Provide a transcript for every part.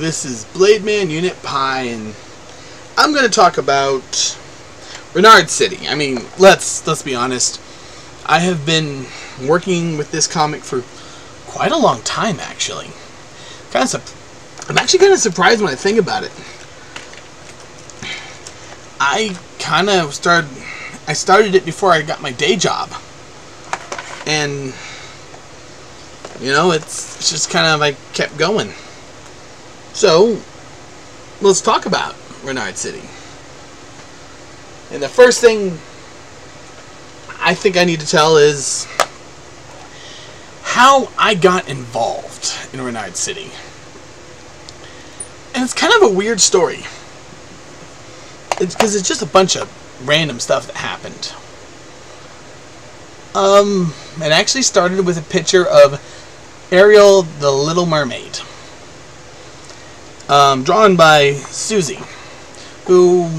this is Blade Man Unit Pi, and I'm going to talk about Reynard City. I mean, let's be honest. I have been working with this comic for quite a long time, actually. I'm actually kind of surprised when I think about it. I started it before I got my day job, and you know, it's just kind of, I kept going. So let's talk about Reynard City. And the first thing I think I need to tell is how I got involved in Reynard City. And it's kind of a weird story. It's because it's just a bunch of random stuff that happened. It actually started with a picture of Ariel the Little Mermaid, drawn by Susie, who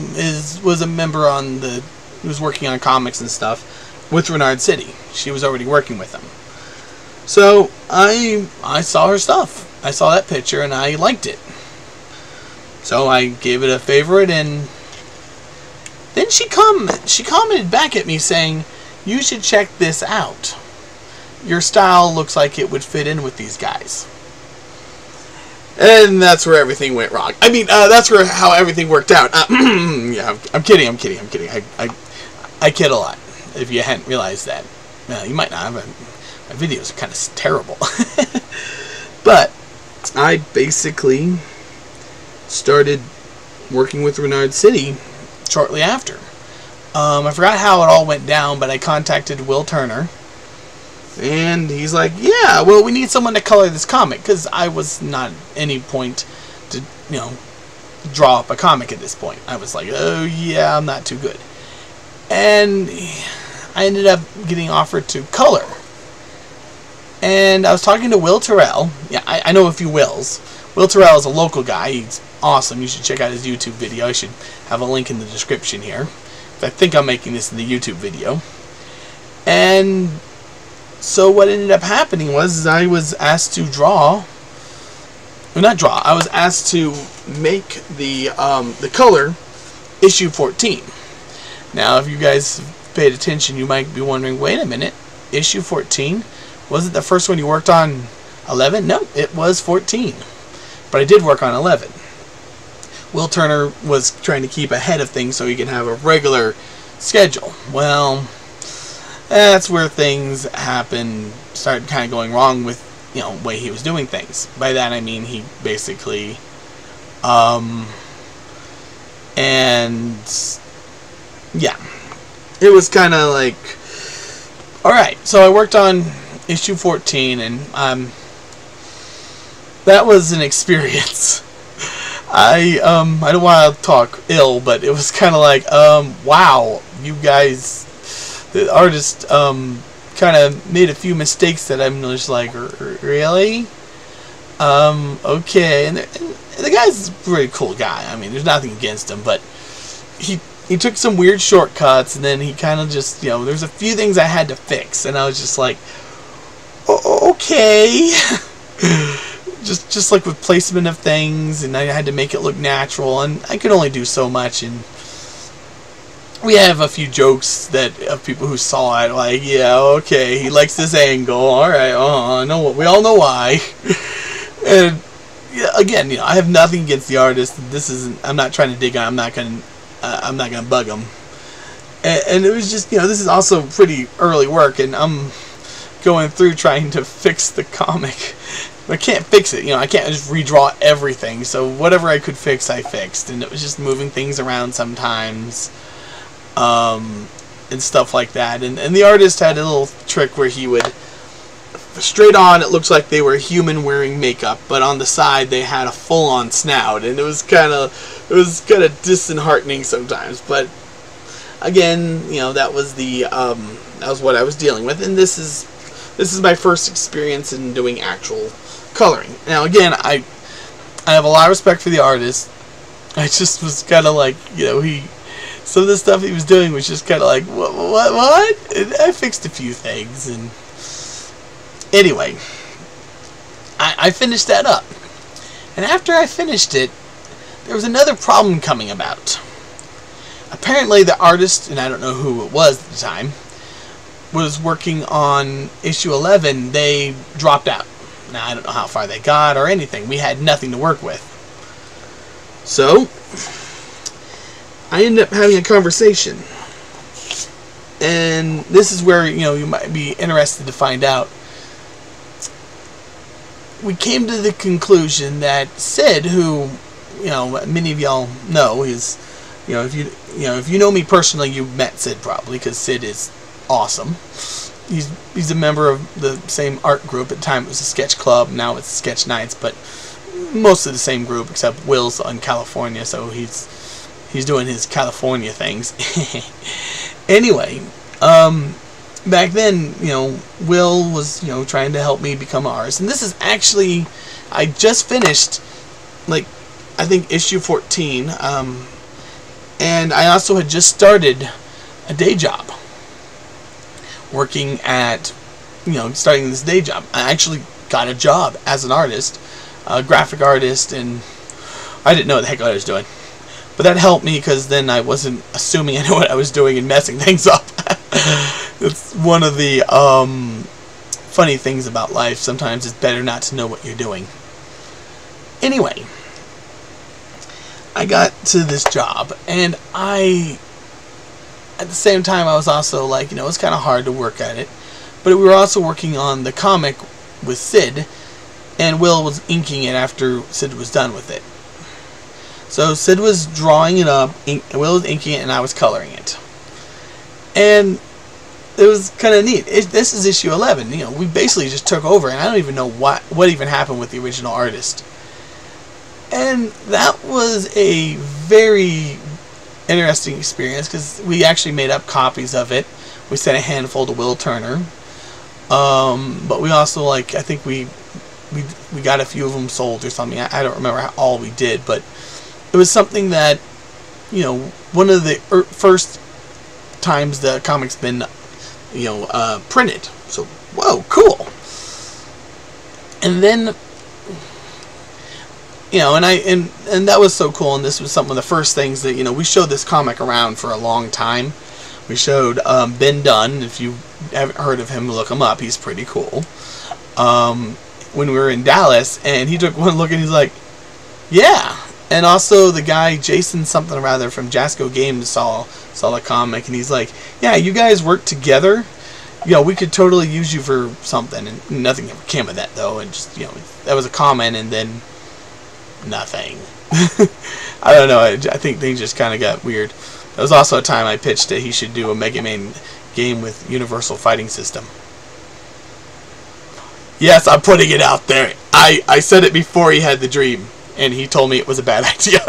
was a member on who was working on comics and stuff with Reynard City. She was already working with them. So I saw her stuff. I saw that picture and I liked it. So I gave it a favorite, and then she commented back at me saying, "You should check this out. Your style looks like it would fit in with these guys." And that's where everything went wrong. I mean, that's how everything worked out. Yeah, I'm kidding. I kid a lot. If you hadn't realized that, you might not have. My videos are kind of terrible. But I basically started working with Reynard City shortly after. I forgot how it all went down, but I contacted Will Turner, and he's like, "Yeah, well, we need someone to color this comic," because I was not at any point to, draw up a comic at this point. I was like, "Oh yeah, I'm not too good," and I ended up getting offered to color. And I was talking to Will Terrell. Yeah, I know a few Wills. Will Terrell is a local guy. He's awesome. You should check out his YouTube video. I should have a link in the description here. I think I'm making this in the YouTube video. And so what ended up happening was I was asked to I was asked to make the color issue 14. Now, if you guys paid attention, you might be wondering, wait a minute, issue 14? Was it the first one you worked on 11? No, it was 14. But I did work on 11. Will Turner was trying to keep ahead of things so he could have a regular schedule. Well, that's where things started kind of going wrong with, the way he was doing things. By that I mean he basically, and yeah, it was kind of like, alright, so I worked on issue 14, and that was an experience. I don't want to talk ill, but it was kind of like, wow, you guys, the artist, kind of made a few mistakes that I'm just like, really? Okay, and the guy's a pretty cool guy. I mean, there's nothing against him, but he took some weird shortcuts, and then he kind of just, there's a few things I had to fix, and I was just like, okay. Just like with placement of things, and I had to make it look natural, and I could only do so much. And we have a few jokes of people who saw it, like, yeah, okay, he likes this angle, alright, I know, we all know why. And yeah, again, I have nothing against the artist. I'm not trying to dig on, I'm not gonna bug him. And it was just, this is also pretty early work, and I'm going through trying to fix the comic. I can't fix it, I can't just redraw everything, so whatever I could fix, I fixed, and it was just moving things around sometimes, and stuff like that, and the artist had a little trick where he would, straight on, it looks like they were human wearing makeup, but on the side, they had a full-on snout, and it was kind of disheartening sometimes, but, again, that was what I was dealing with, and this is my first experience in doing actual coloring. Now, again, I have a lot of respect for the artist. I just was kind of like, some of the stuff he was doing was just kind of like, what? And I fixed a few things, and anyway, I finished that up. And after I finished it, there was another problem coming about. Apparently the artist, and I don't know who it was at the time, was working on issue 11. They dropped out. Now, I don't know how far they got or anything. We had nothing to work with. So, I ended up having a conversation. And this is where, you might be interested to find out. We came to the conclusion that Sid, who, many of y'all know, is, if you know me personally, you've met Sid probably, because Sid is awesome. He's a member of the same art group. At the time it was a sketch club, now it's sketch nights, but mostly the same group, except Will's in California, so he's doing his California things. Anyway, back then, Will was, trying to help me become an artist. And this is actually, I just finished, I think issue 14, and I also had just started a day job. Working at, starting this day job. I actually got a job as an artist, a graphic artist, and I didn't know what the heck I was doing. But that helped me, because then I wasn't assuming I knew what I was doing and messing things up. It's one of the funny things about life. Sometimes it's better not to know what you're doing. Anyway, I got to this job, and at the same time, I was also it's kind of hard to work at it. But we were also working on the comic with Sid, and Will was inking it after Sid was done with it. So Sid was drawing it up, Will was inking it, and I was coloring it. And it was kind of neat. This is issue 11. We basically just took over, and I don't even know what even happened with the original artist. And that was a very interesting experience, because we actually made up copies of it. We sent a handful to Will Turner, but we also I think we got a few of them sold or something. I don't remember all we did, but it was something that one of the first times the comic's been printed. So whoa, cool. And then and that was so cool, and this was some of the first things that, we showed this comic around for a long time. We showed Ben Dunn. If you haven't heard of him, look him up. He's pretty cool. When we were in Dallas, and he took one look, and he's like, yeah. And also the guy, Jason something or other from Jasco Games, saw the comic, and he's like, yeah, you guys work together. We could totally use you for something. And nothing ever came of that, though. And just, that was a comment, and then nothing. I don't know. I think things just kind of got weird. There was also a time I pitched that he should do a Mega Man game with Universal Fighting System. Yes, I'm putting it out there. I said it before he had the dream, and he told me it was a bad idea.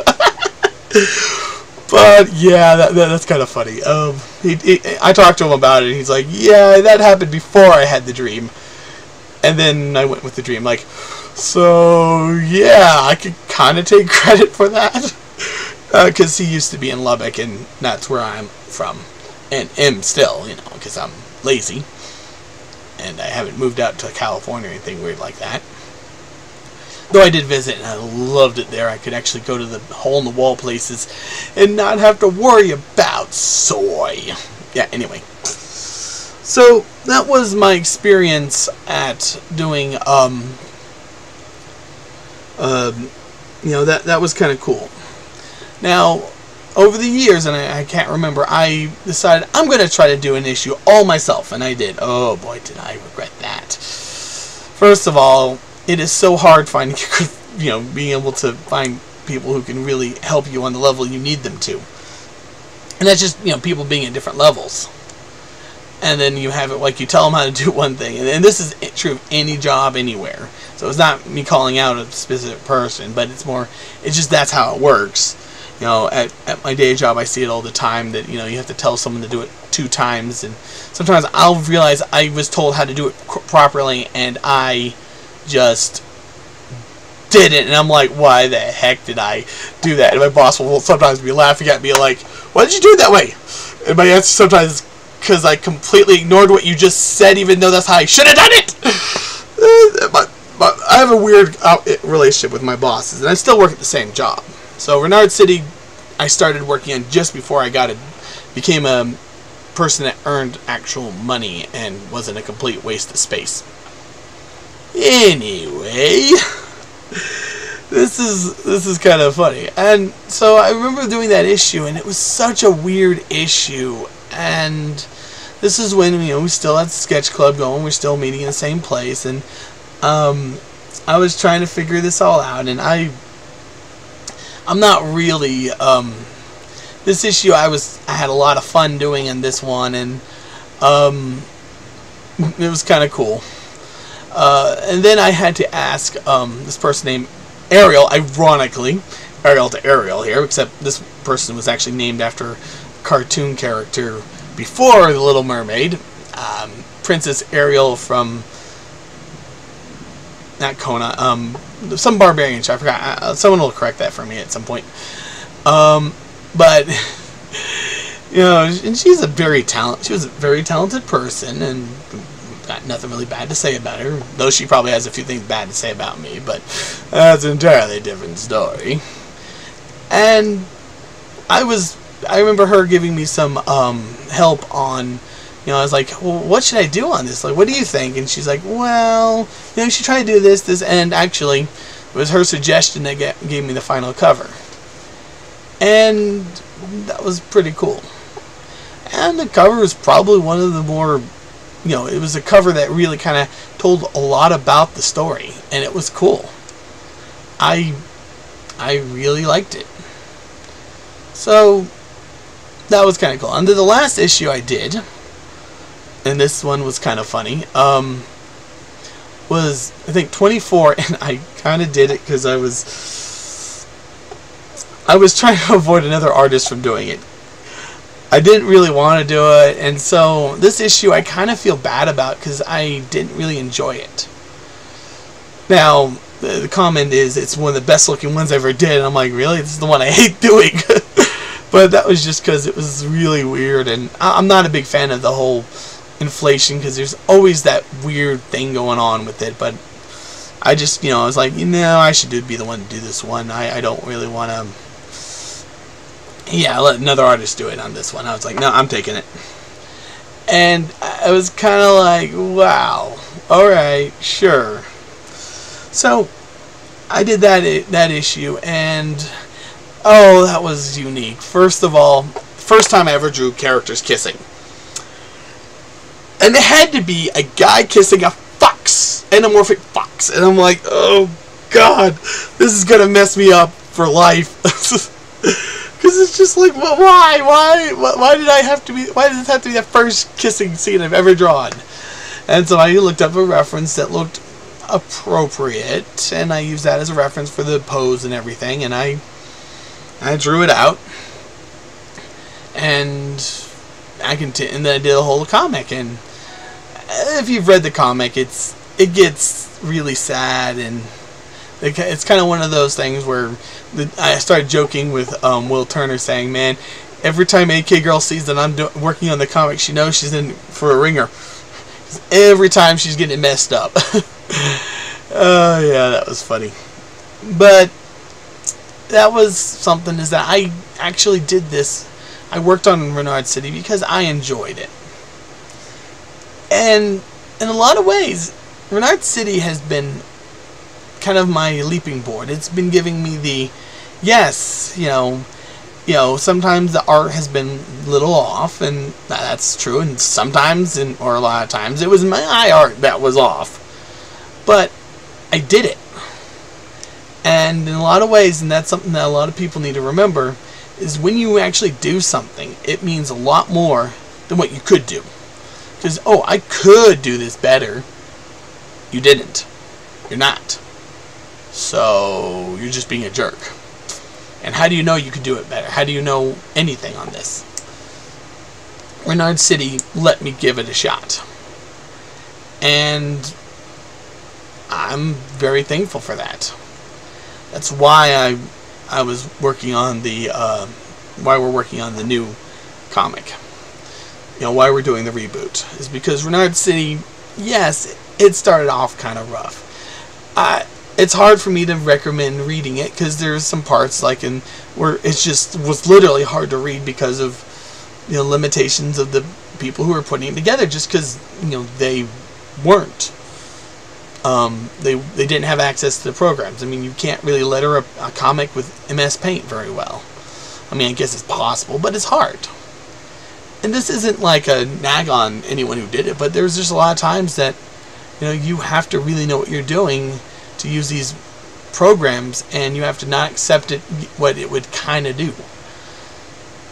But yeah, that's kind of funny. I talked to him about it, and he's like, yeah, that happened before I had the dream. And then I went with the dream, so yeah, I could kind of take credit for that, because he used to be in Lubbock, and that's where I'm from, and am still, because I'm lazy, and I haven't moved out to California or anything weird like that. Though I did visit, and I loved it there. I could actually go to the hole-in-the-wall places and not have to worry about soy. Yeah, anyway. So that was my experience at doing that was kind of cool. Now, over the years, and I can't remember, I decided I'm going to try to do an issue all myself, and I did. Oh boy, did I regret that. First of all, it is so hard finding, being able to find people who can really help you on the level you need them to. And that's just, people being at different levels. And then you have it you tell them how to do one thing. And this is true of any job anywhere. So it's not me calling out a specific person, but it's just that's how it works. At my day job, I see it all the time that, you have to tell someone to do it 2 times. And sometimes I'll realize I was told how to do it properly, and I just didn't. And I'm like, why the heck did I do that? And my boss will sometimes be laughing at me like, why did you do it that way? And my answer sometimes is, because I completely ignored what you just said, even though that's how I should have done it. But I have a weird relationship with my bosses, and I still work at the same job. So Reynard City, I started working on just before I became a person that earned actual money and wasn't a complete waste of space. Anyway, this is kind of funny. And so I remember doing that issue, and it was such a weird issue. And this is when, you know, we still had Sketch Club going. We're still meeting in the same place, and I was trying to figure this all out. And I'm not really this issue. I had a lot of fun doing in this one, and it was kind of cool. And then I had to ask this person named Ariel, ironically, Ariel to Ariel here, except this person was actually named after a cartoon character before The Little Mermaid, Princess Ariel from, not Kona, some barbarian show, I forgot. Someone will correct that for me at some point. But you know, and she was a very talented person, and got nothing really bad to say about her, though she probably has a few things bad to say about me, but that's an entirely different story. And I remember her giving me some help on, you know, I was like, well, what should I do on this? Like, what do you think? And she's like, well, you know, you should try to do this, and actually, it was her suggestion that gave me the final cover. And that was pretty cool. And the cover was probably one of the more, you know, it was a cover that really kind of told a lot about the story, and it was cool. I really liked it. So that was kind of cool. And then the last issue I did, and this one was kind of funny, was, I think, 24, and I kind of did it because I was trying to avoid another artist from doing it. I didn't really want to do it, and so this issue I kind of feel bad about because I didn't really enjoy it. Now, the comment is it's one of the best looking ones I ever did, and I'm like, really? This is the one I hate doing. But that was just because it was really weird, and I'm not a big fan of the whole inflation because there's always that weird thing going on with it. But I just, you know, I was like, you know, I should be the one to do this one. I don't really want to. Yeah, let another artist do it on this one. I was like, no, I'm taking it. And I was kind of like, wow, alright, sure. So, I did that issue, and oh, that was unique. First of all, first time I ever drew characters kissing. And it had to be a guy kissing a fox, anamorphic fox. And I'm like, oh god, this is going to mess me up for life. Because it's just like, well, why did I have to be? Why does this have to be the first kissing scene I've ever drawn? And so I looked up a reference that looked appropriate, and I used that as a reference for the pose and everything. And I drew it out, and and then I did a whole comic. And if you've read the comic, it gets really sad, and it's kind of one of those things where I started joking with Will Turner, saying, man, every time AK Girl sees that I'm working on the comic, she knows she's in for a ringer. Every time she's getting messed up. Oh, yeah, that was funny. But that was something, is that I actually did this. I worked on Reynard City because I enjoyed it. And in a lot of ways, Reynard City has been kind of my leaping board. It's been giving me the, yes, you know, sometimes the art has been a little off, and that's true, and sometimes, or a lot of times, it was my art that was off. But I did it. And in a lot of ways, and that's something that a lot of people need to remember, is when you actually do something, it means a lot more than what you could do. Because, oh, I could do this better. You didn't. You're not. So, you're just being a jerk. And how do you know you could do it better? How do you know anything on this? Reynard City let me give it a shot. And I'm very thankful for that. That's why I was working on the why we're working on the new comic. You know, why we're doing the reboot is because Reynard City, yes, it started off kind of rough. it's hard for me to recommend reading it, because there's some parts like in where it just was literally hard to read because of, you know, limitations of the people who were putting it together, just because, you know, they weren't. They didn't have access to the programs. I mean, you can't really letter a comic with MS Paint very well. I mean, I guess it's possible, but it's hard. And this isn't like a nag on anyone who did it, but there's just a lot of times that, you know, you have to really know what you're doing to use these programs, and you have to not accept it, what it would kind of do.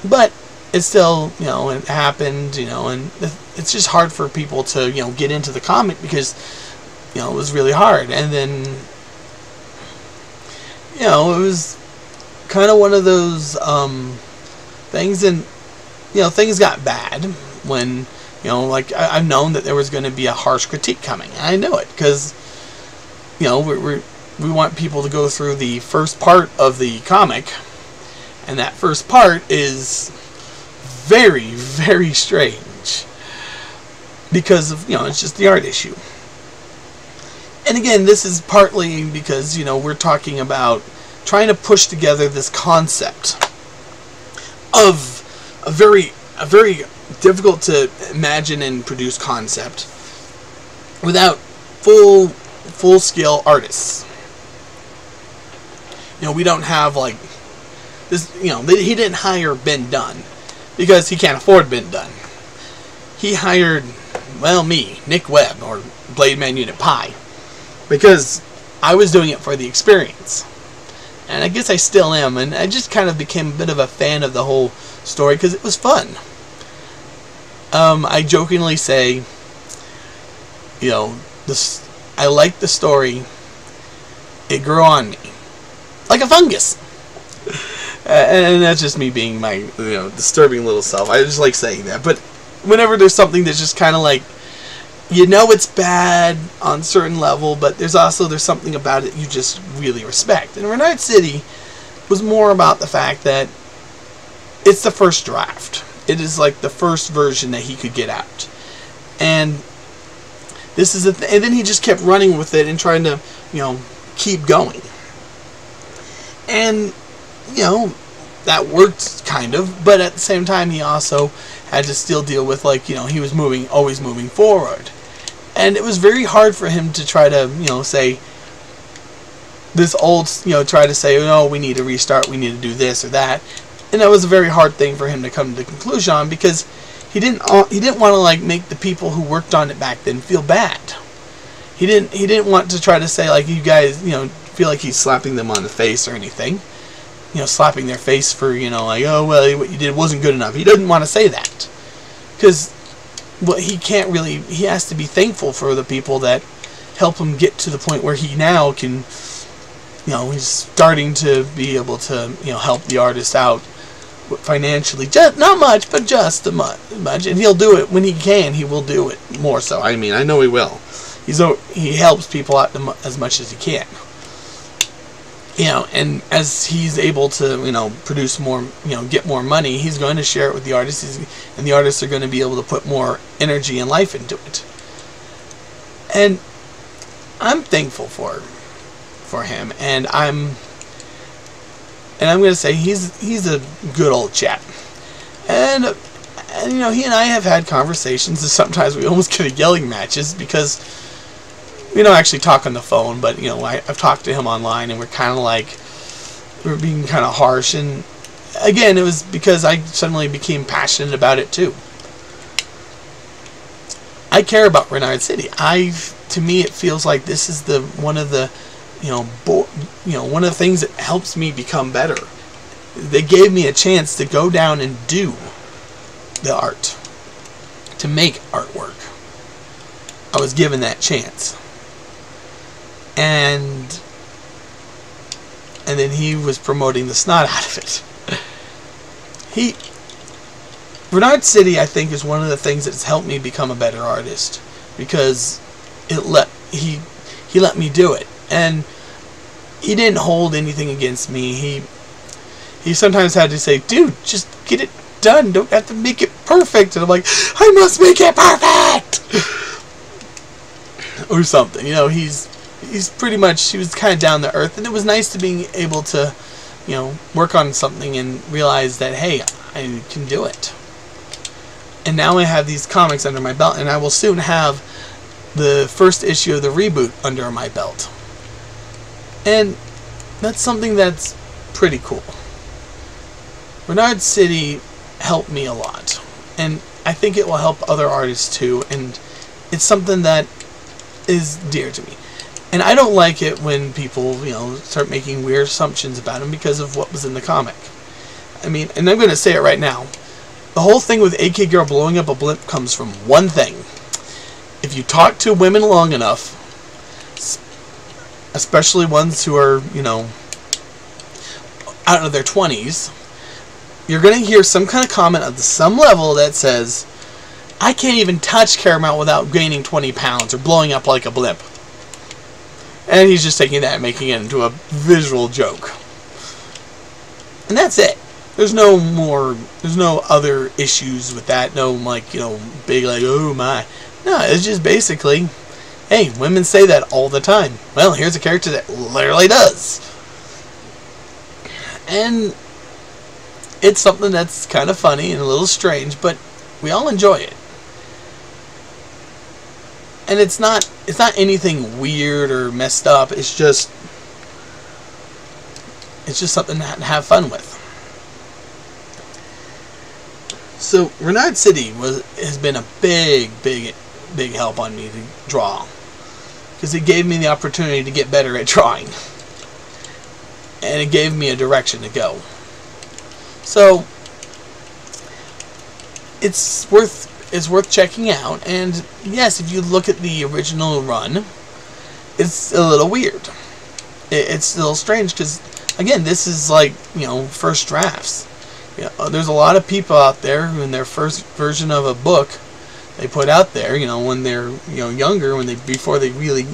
But it's still, you know, it happened, you know, and it's just hard for people to, you know, get into the comic because, you know, it was really hard. And then, you know, it was kind of one of those things, and, you know, things got bad when, you know, like, I've known that there was going to be a harsh critique coming. I know it because, you know, we want people to go through the first part of the comic, and that first part is very, very strange because of, you know, it's just the art issue. And again, this is partly because, you know, we're talking about trying to push together this concept of a very difficult to imagine and produce concept without full-scale artists. You know, we don't have, like, this, you know, he didn't hire Ben Dunn because he can't afford Ben Dunn. He hired, well, me, Nick Webb, or Blade Man Unit Pi, because I was doing it for the experience. And I guess I still am, and I just kind of became a bit of a fan of the whole story because it was fun. I jokingly say, you know, I like the story. It grew on me like a fungus. And that's just me being my, you know, disturbing little self. I just like saying that. But whenever there's something that's just kind of like, you know, it's bad on a certain level, but there's something about it you just really respect. And Reynard City was more about the fact that it's the first draft. It is like the first version that he could get out. And this is and then he just kept running with it and trying to, you know, keep going. And, you know, that worked kind of, but at the same time he also had to still deal with, like, you know, he was always moving forward. And it was very hard for him to try to, you know, say this old, you know, try to say, oh, we need to restart, we need to do this or that. And that was a very hard thing for him to come to the conclusion on, because he didn't want to, like, make the people who worked on it back then feel bad. He didn't want to try to say, like, you guys, you know, feel like he's slapping them on the face or anything. You know, slapping their face for, you know, like, oh, well, what you did wasn't good enough. He doesn't want to say that. Because, well, he has to be thankful for the people that help him get to the point where he now can, you know, he's starting to be able to, you know, help the artist out financially. Just, not much, but just much. And he'll do it when he can. He will do it more so. I mean, I know he will. He helps people out as much as he can. You know, and as he's able to, you know, produce more, you know, get more money, he's going to share it with the artists, and the artists are going to be able to put more energy and life into it. And I'm thankful for him, and I'm going to say he's a good old chap. And you know, he and I have had conversations, and sometimes we almost get in yelling matches because we don't actually talk on the phone, but, you know, I've talked to him online, and we're kind of like, we're being kind of harsh. And again, it was because I suddenly became passionate about it too. I care about Reynard City. To me, it feels like this is one of the things that helps me become better. They gave me a chance to go down and do the art, to make artwork. I was given that chance. And then he was promoting the snot out of it. Reynard City, I think, is one of the things that's helped me become a better artist, because he let me do it, and he didn't hold anything against me. He sometimes had to say, dude, just get it done. Don't have to make it perfect. And I'm like, I must make it perfect, or something. You know, he was kind of down to earth, and it was nice to being able to, work on something and realize that, hey, I can do it. And now I have these comics under my belt, and I will soon have the first issue of the reboot under my belt. And that's something that's pretty cool. Reynard City helped me a lot, and I think it will help other artists too, and it's something that is dear to me. And I don't like it when people, start making weird assumptions about him because of what was in the comic. I mean, and I'm going to say it right now. The whole thing with AK Girl blowing up a blimp comes from one thing. If you talk to women long enough, especially ones who are, out of their 20s, you're going to hear some kind of comment at some level that says, I can't even touch Caramel without gaining 20 pounds or blowing up like a blimp. And he's just taking that and making it into a visual joke. And that's it. There's no other issues with that. No, big, oh my. No, it's just basically, hey, women say that all the time. Well, here's a character that literally does. And it's something that's kind of funny and a little strange, but we all enjoy it. And it's not anything weird or messed up. It's just something to have fun with. So Reynard City has been a big help on me to draw, because it gave me the opportunity to get better at drawing, and it gave me a direction to go. So it's worth checking out. And yes, if you look at the original run, it's a little weird. It's a little strange because, again, this is like, first drafts. There's a lot of people out there who, in their first version of a book they put out there, when they're younger, before they really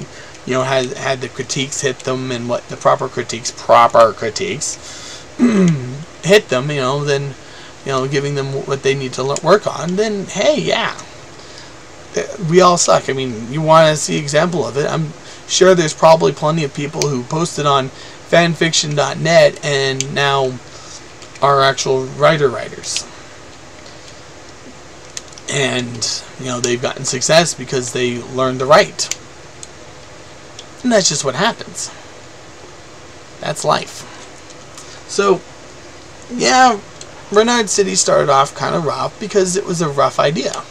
had the critiques hit them, and what the proper critiques hit them, then giving them what they need to work on, then hey, yeah, we all suck. I mean, you want to see an example of it? I'm sure there's probably plenty of people who posted on fanfiction.net and now are actual writers. And, they've gotten success because they learned to write. And that's just what happens. That's life. So, yeah, Reynard City started off kind of rough because it was a rough idea.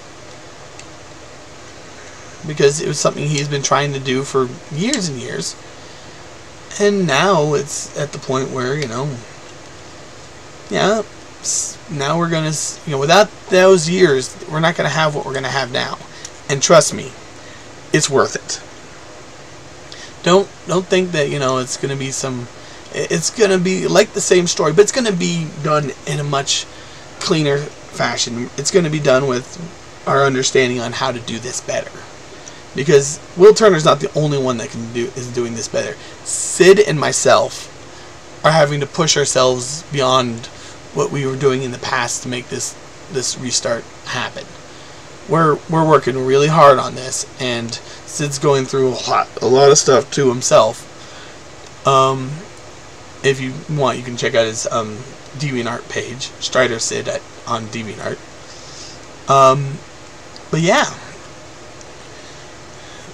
Because it was something he's been trying to do for years and years. And now it's at the point where, yeah, now we're going to, without those years, we're not going to have what we're going to have now. And trust me, it's worth it. Don't think that, it's going to be it's going to be like the same story, but it's going to be done in a much cleaner fashion. It's going to be done with our understanding on how to do this better. Because Will Turner's not the only one that is doing this better. Sid and myself are having to push ourselves beyond what we were doing in the past to make this restart happen. We're working really hard on this, and Sid's going through a lot of stuff to himself. If you want, you can check out his DeviantArt page, Strider Sid on DeviantArt. But yeah,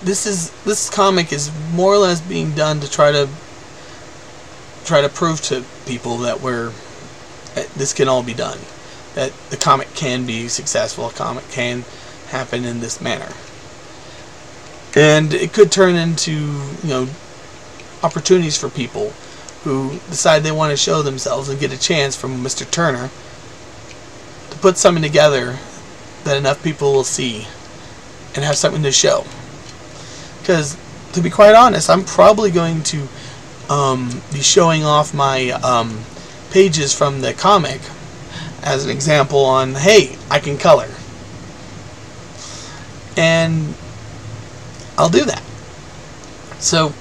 this comic is more or less being done to try to prove to people that this can all be done, that the comic can be successful, a comic can happen in this manner, and it could turn into opportunities for people who decide they want to show themselves and get a chance from Mr. Turner to put something together that enough people will see and have something to show. Because, to be quite honest, I'm probably going to be showing off my pages from the comic as an example on, hey, I can color. And I'll do that. So,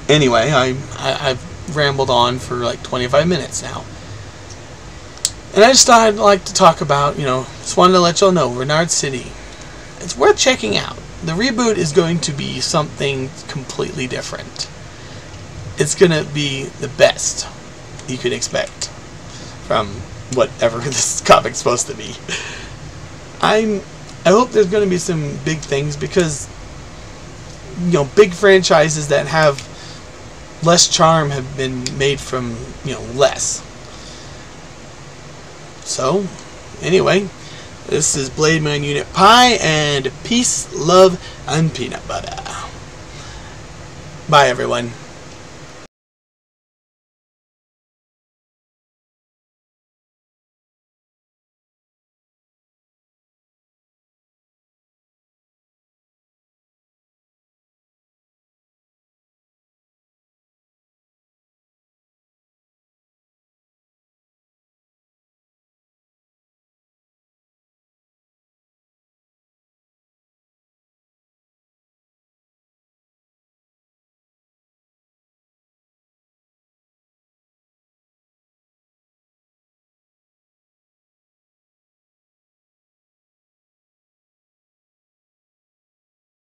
anyway, I've rambled on for like 25 minutes now. And I just thought I'd like to talk about, just wanted to let y'all know, Reynard City. It's worth checking out. the reboot is going to be something completely different. It's going to be the best you could expect from whatever this comic's supposed to be. I hope there's going to be some big things, because, you know, big franchises that have less charm have been made from, you know, less. So, anyway, this is Blade Man Unit Pi, and peace, love, and peanut butter. Bye, everyone.